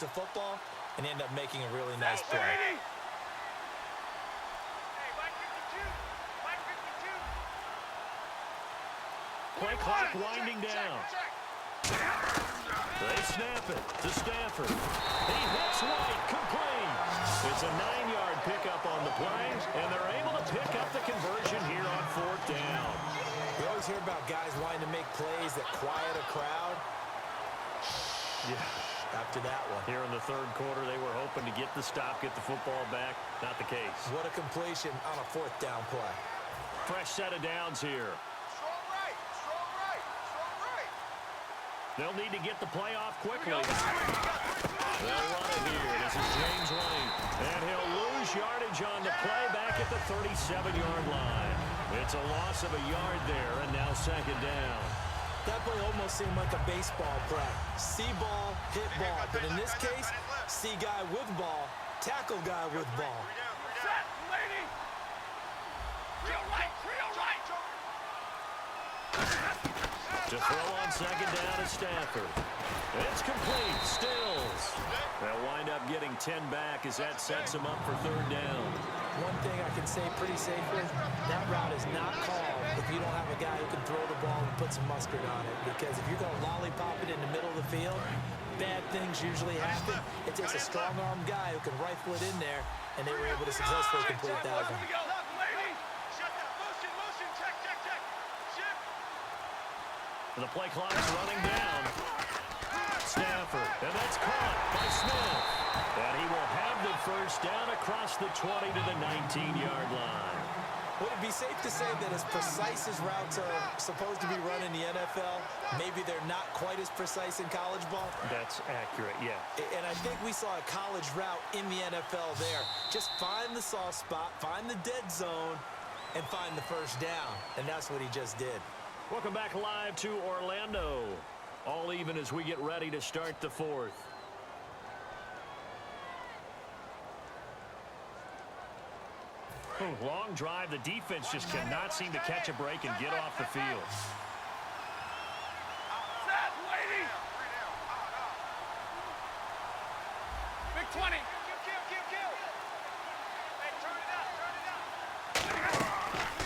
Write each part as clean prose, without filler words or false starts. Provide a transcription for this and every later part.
the football and end up making a really nice play. Play clock winding down. They snap it to Stafford. He hits White, complete. It's a 9-yard pickup on the play, and they're able to pick up the conversion here on 4th down. You always hear about guys wanting to make plays that quiet a crowd. Yeah, after that one. Here in the 3rd quarter, they were hoping to get the stop, get the football back. Not the case. What a completion on a 4th down play. Fresh set of downs here. They'll need to get the play off quickly. They'll run it here. This is James White. And he'll lose yardage on the play back at the 37-yard line. It's a loss of a yard there, and now 2nd down. That play almost seemed like a baseball play. See ball, hit ball. But in this case, see guy with ball, tackle guy with ball. Set, lady! Real right! To throw on 2nd down is Stafford. It's complete. Stills. They'll wind up getting 10 back as that sets them up for 3rd down. One thing I can say pretty safely, that route is not called if you don't have a guy who can throw the ball and put some mustard on it. Because if you're going to lollipop it in the middle of the field, bad things usually happen. It takes a strong-armed guy who can rifle it in there, and they were able to successfully complete that one. The play clock's running down. Stafford, and that's caught by Smith. And he will have the 1st down across the 20 to the 19-yard line. Would it be safe to say that as precise as routes are supposed to be run in the NFL, maybe they're not quite as precise in college ball? That's accurate, yeah. And I think we saw a college route in the NFL there. Just find the soft spot, find the dead zone, and find the 1st down. And that's what he just did. Welcome back live to Orlando. All even as we get ready to start the 4th. Long drive. The defense just cannot seem to catch a break and get off the field. Set, lady! Big 20. Hey, turn it up.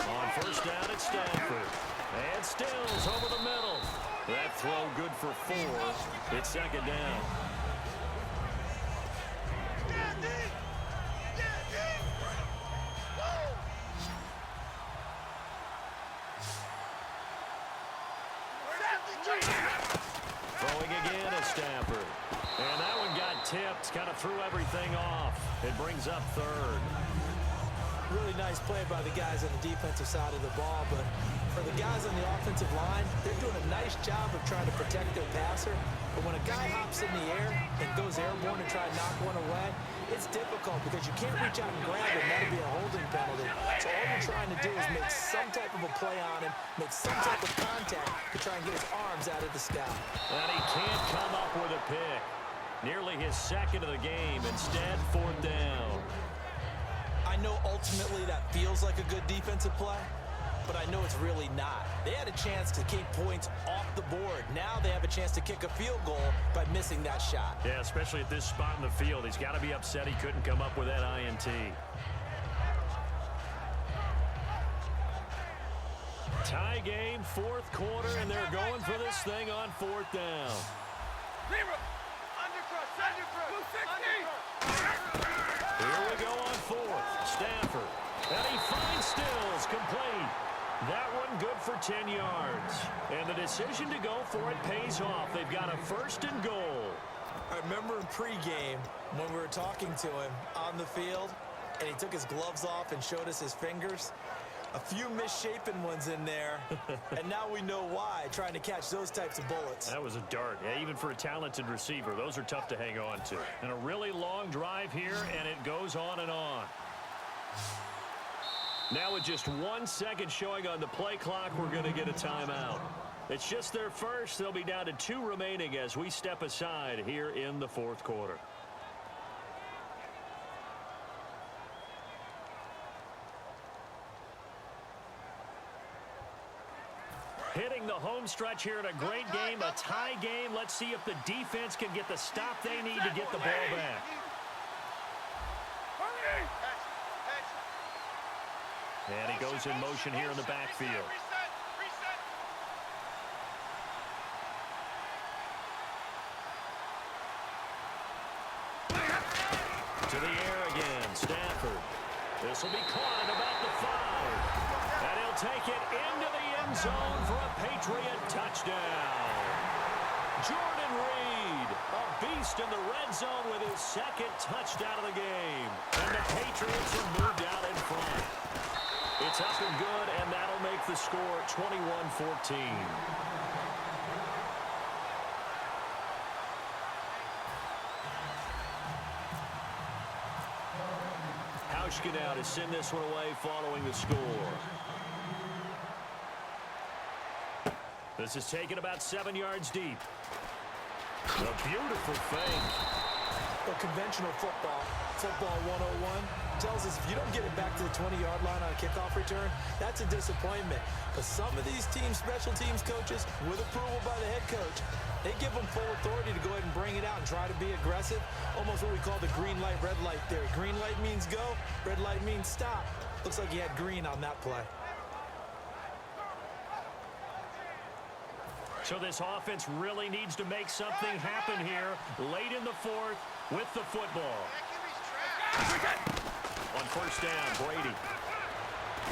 On 1st down, it's Stafford. And Stills over the middle. That throw good for 4. It's 2nd down. Throwing again is Stafford. And that one got tipped. Kind of threw everything off. It brings up 3rd. Really nice play by the guys on the defensive side of the ball, but for the guys on the offensive line, they're doing a nice job of trying to protect their passer. But when a guy hops in the air and goes airborne and try to knock one away, it's difficult because you can't reach out and grab him. That'd be a holding penalty. So all you're trying to do is make some type of a play on him, make some type of contact to try and get his arms out of the sky. And he can't come up with a pick. Nearly his 2nd of the game. Instead, 4th down. I know ultimately that feels like a good defensive play, but I know it's really not. They had a chance to keep points off the board. Now they have a chance to kick a field goal by missing that shot. Yeah, especially at this spot in the field. He's got to be upset he couldn't come up with that INT. Tie game, 4th quarter, and they're going for this thing on 4th down. Here we go on 4th. Stafford. And he finds Stills, complete. That one good for 10 yards. And the decision to go for it pays off. They've got a 1st and goal. I remember in pregame when we were talking to him on the field, and he took his gloves off and showed us his fingers. A few misshapen ones in there, and now we know why, trying to catch those types of bullets. That was a dart. Yeah, even for a talented receiver, those are tough to hang on to. And a really long drive here, and it goes on and on. Now with just 1 second showing on the play clock, we're going to get a timeout. It's just their first. They'll be down to 2 remaining as we step aside here in the 4th quarter. Hitting the home stretch here in a great game, a tie game. Let's see if the defense can get the stop they need to get the ball back. And he goes in motion here in the backfield. To the air again, Stafford. This will be caught at about the 5. And he'll take it into the end zone for a Patriot touchdown. Jordan Reed, a beast in the red zone with his second touchdown of the game. And the Patriots are moved out in front. It's up and good, and that'll make the score 21-14. Hauschka now to send this one away following the score. This is taken about 7 yards deep. A beautiful fake. Well, conventional football 101, tells us if you don't get it back to the 20-yard line on a kickoff return, that's a disappointment. But some of these teams, special teams coaches, with approval by the head coach, they give them full authority to go ahead and bring it out and try to be aggressive. Almost what we call the green light, red light theory. Green light means go, red light means stop. Looks like he had green on that play. So this offense really needs to make something happen here late in the fourth with the football. On first down, Brady.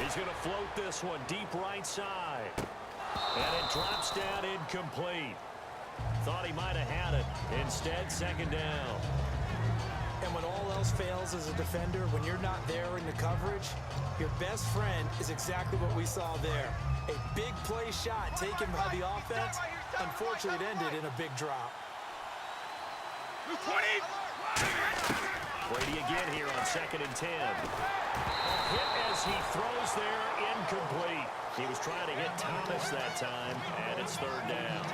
He's going to float this one deep right side. And it drops down incomplete. Thought he might have had it. Instead, second down. And when all else fails as a defender, when you're not there in the coverage, your best friend is exactly what we saw there. A big play shot taken by the offense. Unfortunately, it ended in a big drop. Brady again here on 2nd and 10. A hit as he throws there, incomplete. He was trying to hit Thomas that time, and it's third down.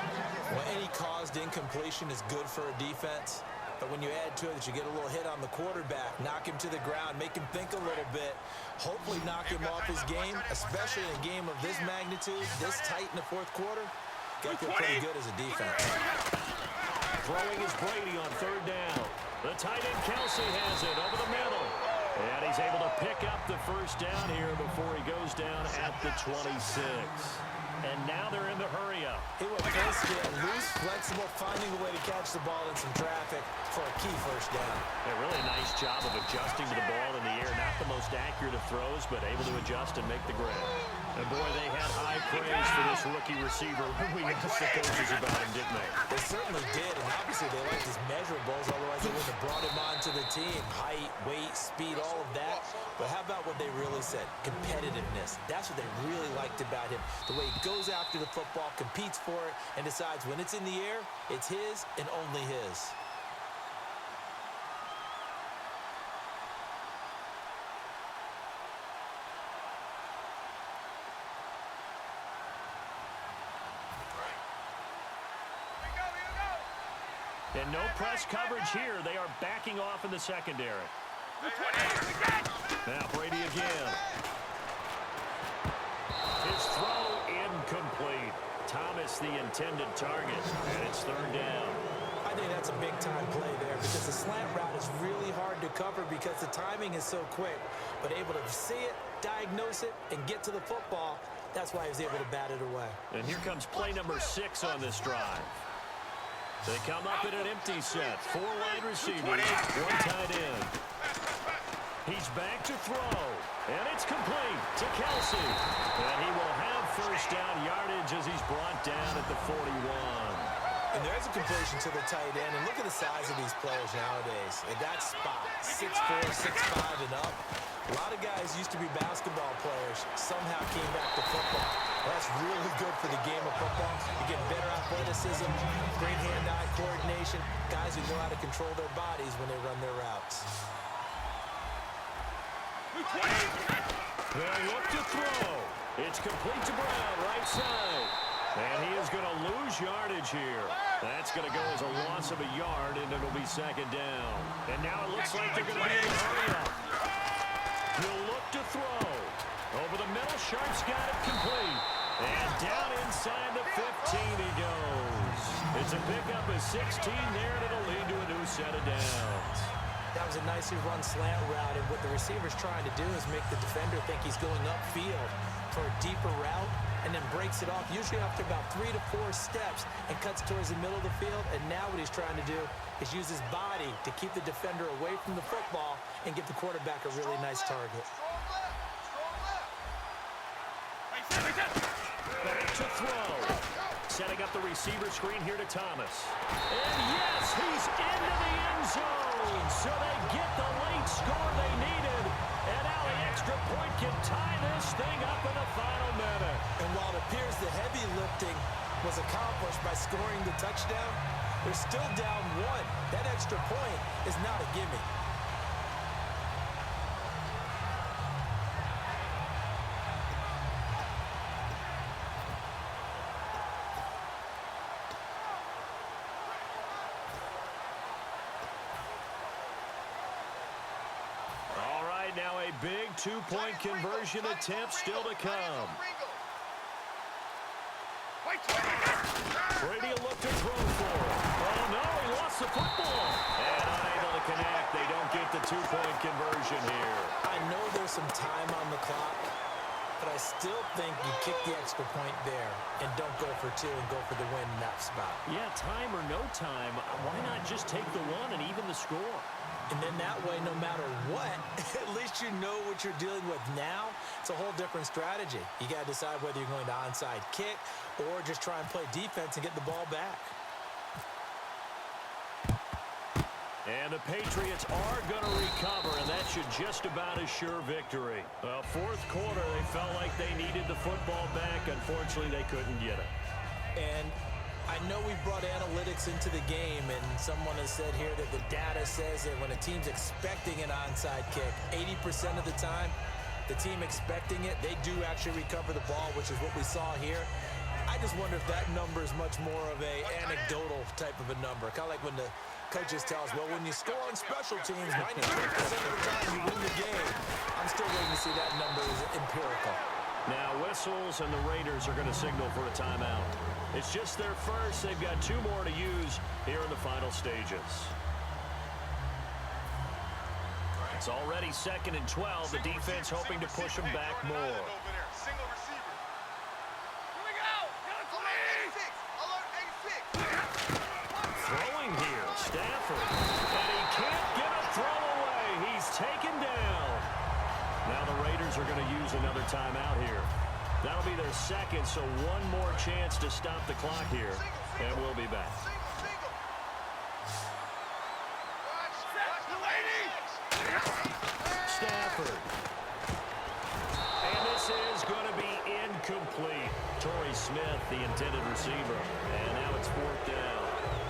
Well, any caused incompletion is good for a defense. But when you add to it that you get a little hit on the quarterback, knock him to the ground, make him think a little bit, hopefully knock him off his game, especially in a game of this magnitude, this tight in the fourth quarter, got to feel pretty good as a defense. Throwing is Brady on third down. The tight end Kelsey has it over the middle. And he's able to pick up the first down here before he goes down at the 26. And now they're in the hurry-up. He will first get loose, flexible, finding a way to catch the ball in some traffic for a key first down. A really nice job of adjusting to the ball in the air. Not the most accurate of throws, but able to adjust and make the grab. And boy, they had high praise for this rookie receiver when we asked the coaches about him, didn't they? They certainly did, and obviously they liked his measurables, otherwise they wouldn't have brought him onto the team. Height, weight, speed, all of that. But how about what they really said? Competitiveness. That's what they really liked about him. The way he goes after the football, competes for it, and decides when it's in the air, it's his and only his. And no press coverage here. They are backing off in the secondary. Now Brady again. His throw incomplete. Thomas the intended target, and it's third down. I think that's a big-time play there because the slant route is really hard to cover because the timing is so quick. But able to see it, diagnose it, and get to the football, that's why he was able to bat it away. And here comes play number 6 on this drive. They come up in an empty set. 4 wide receivers, 1 tight end. He's back to throw, and it's complete to Kelsey. And he will have first down yardage as he's brought down at the 41. And there's a completion to the tight end. And look at the size of these players nowadays. At that spot, 6'4", 6'5", and up. A lot of guys used to be basketball players, somehow came back to football. That's really good for the game of football. You get better athleticism, great hand-eye coordination, guys who know how to control their bodies when they run their routes. They'll look to throw. It's complete to Brown, right side. And he is going to lose yardage here. That's going to go as a loss of a yard, and it'll be second down. And now it looks like they're going to be in a hurry-up. He'll look to throw. Over the middle, Sharp's got it complete. And down inside the 15 he goes. It's a pickup of 16 there, and it'll lead to a new set of downs. That was a nicely run slant route, and what the receiver's trying to do is make the defender think he's going upfield for a deeper route, and then breaks it off, usually after about 3 to 4 steps, and cuts towards the middle of the field. And now what he's trying to do is use his body to keep the defender away from the football and give the quarterback a really nice target. Back to throw. Setting up the receiver screen here to Thomas. And yes, he's into the end zone. So they get the late score they needed. And now the extra point can tie this thing up in the final minute. And while it appears the heavy lifting was accomplished by scoring the touchdown, they're still down 1. That extra point is not a gimme. Now a big two-point conversion attempt still to come. Brady will look to throw for it. Oh, no, he lost the football. And unable to connect. They don't get the two-point conversion here. I know there's some time on the clock, but I still think you kick the extra point there and don't go for 2 and go for the win in that spot. Yeah, time or no time, why not just take the 1 and even the score? And then that way, no matter what, at least you know what you're dealing with now. It's a whole different strategy. You got to decide whether you're going to onside kick or just try and play defense and get the ball back. And the Patriots are going to recover, and that should just about assure victory. Fourth quarter, they felt like they needed the football back. Unfortunately, they couldn't get it. And I know we brought analytics into the game, and someone has said here that the data says that when a team's expecting an onside kick, 80% of the time, the team expecting it, they do actually recover the ball, which is what we saw here. I just wonder if that number is much more of a anecdotal type of a number. Kind of like when the coaches tell us, well, when you score on special teams, 93% of the time you win the game. I'm still waiting to see that number is empirical. Now whistles, and the Raiders are going to signal for a timeout. It's just their first. They've got 2 more to use here in the final stages. It's already 2nd and 12. The defense hoping to push them back more. Throwing here, Stafford. And he can't get a throw away. He's taken down. Now the Raiders are going to use another timeout here. That'll be their 2nd, so 1 more chance to stop the clock here. And we'll be back. Stafford. And this is going to be incomplete. Torrey Smith, the intended receiver. And now it's 4th down.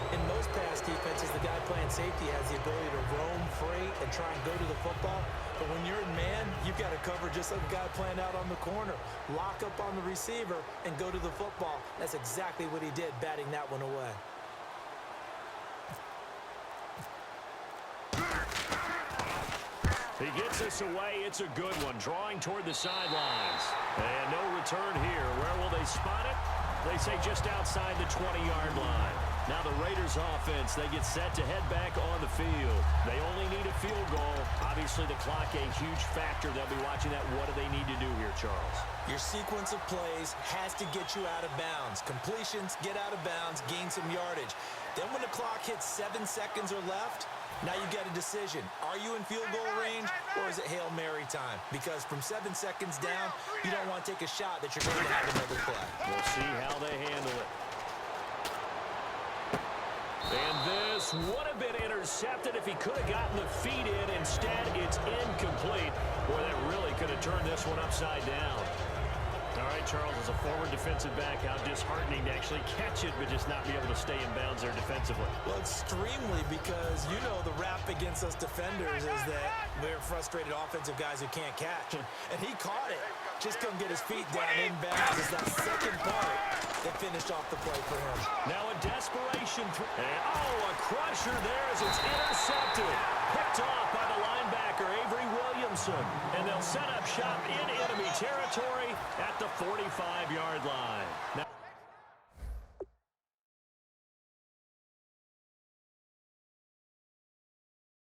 In most pass defenses, the guy playing safety has the ability to roam free and try and go to the football. But when you're in man, you've got to cover just like the guy playing out on the corner. Lock up on the receiver and go to the football. That's exactly what he did, batting that one away. He gets this away. It's a good one. Drawing toward the sidelines. And no return here. Where will they spot it? They say just outside the 20-yard line. Now the Raiders offense, they get set to head back on the field. They only need a field goal. Obviously the clock a huge factor. They'll be watching that. What do they need to do here, Charles? Your sequence of plays has to get you out of bounds. Completions, get out of bounds, gain some yardage. Then when the clock hits 7 seconds or left, now you get a decision. Are you in field goal range or is it Hail Mary time? Because from 7 seconds down, you don't want to take a shot that you're going to have another play. We'll see how they handle it. And this would have been intercepted if he could have gotten the feet in. Instead, it's incomplete. Boy, that really could have turned this one upside down. All right, Charles, as a former defensive back, how disheartening to actually catch it, but just not be able to stay in bounds there defensively. Well, extremely, because you know the rap against us defenders is that we're frustrated offensive guys who can't catch. And he caught it. Just couldn't get his feet down in bounds. It's that second part that finished off the play for him. Now a desperation. And, a crusher there as it's intercepted. Picked off by the linebacker, Avery Williamson. And they'll set up shop in enemy territory at the 45-yard line. Now